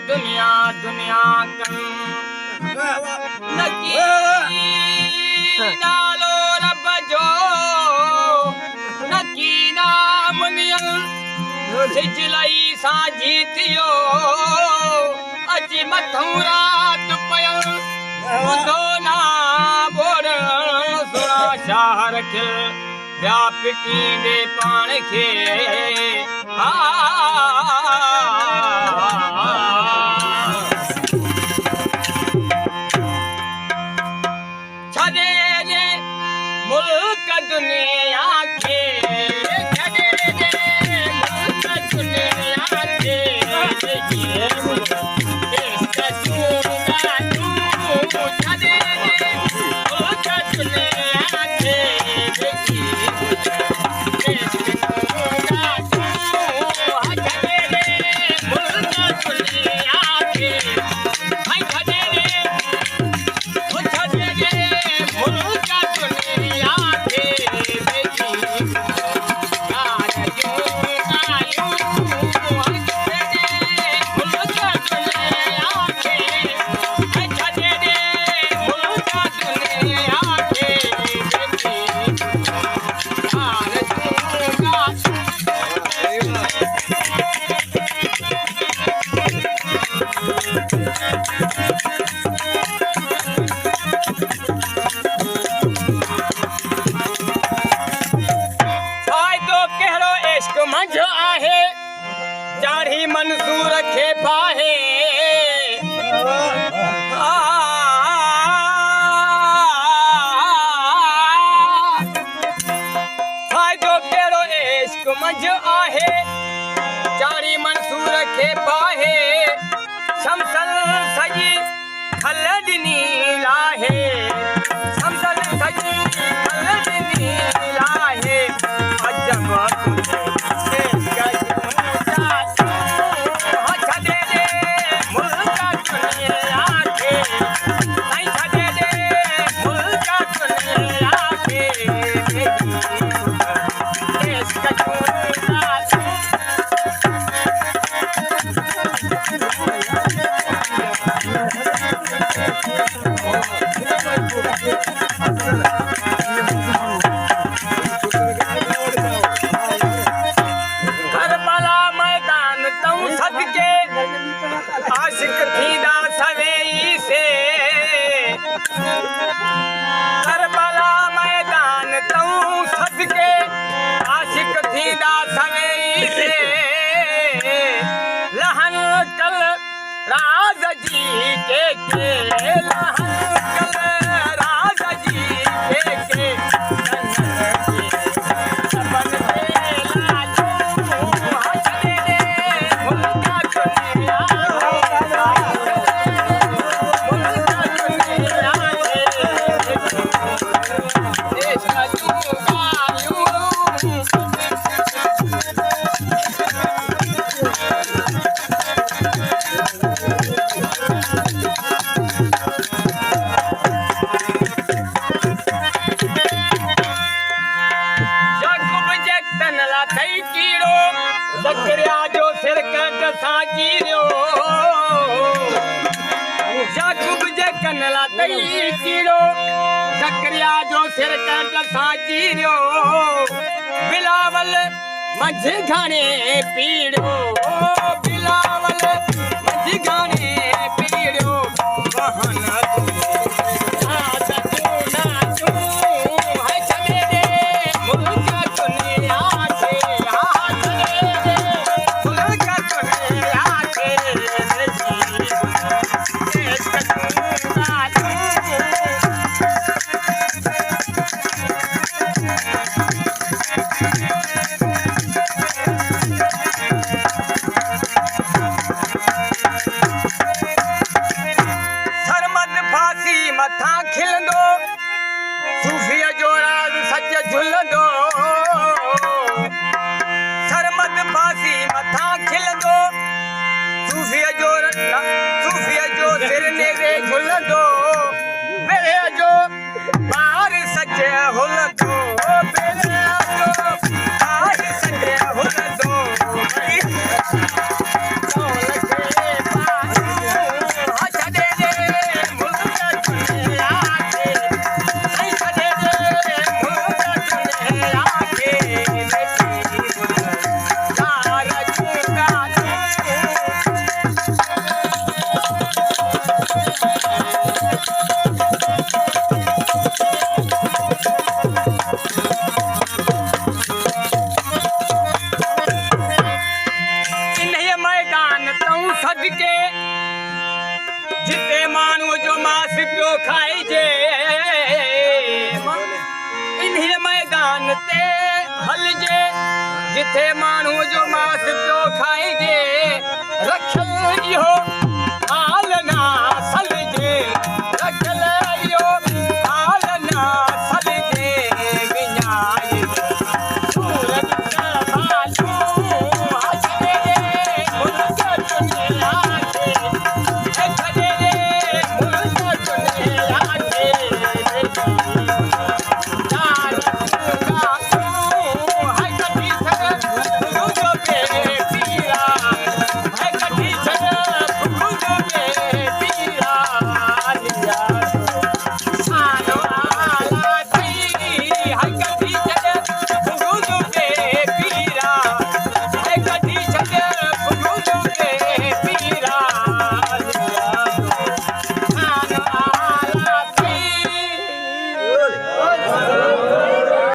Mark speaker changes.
Speaker 1: दुनिया दुनिया कन नकी नालो रब जो नकी नामुनियल सिजलई सा जीतियो अजी मथूं रात पयो बुधो ना बोर सुना शाहर खिल व्या पिटी दे पाण खे छॾे जे मुल्क दुनिया खे छॾे जे मुल्क दुनिया खे छॾे जे मुल्क दुनिया खे मंझो आहे चाढ़ी मंसूर खे पाहे फ़ाइदो कहिड़ो इश्क मंझो आहे चाढ़ी मंसूर खे पाहे शमसल सजी खल ॾिनी लाहे शमसल सजी खल ॾिनी लाहे अजब करबला मैदान तऊं सदके आशिक थींदा सवेई से करबला मैदान तऊं सदके आशिक थींदा सवेई से लहन कल राज जी के लहन कल राज जी के ज़करिया जो सिर कट सां चीरियो याकूब जे कन लाथई चीरो ज़करिया जो सिर कट सां चीरियो बिलावल मंझ घणे पीड़ियो बिलावल मंझ घणे पीड़ियो जिथे माण्हू जो मांस पियो खाइजे रखियल इहो हाल ना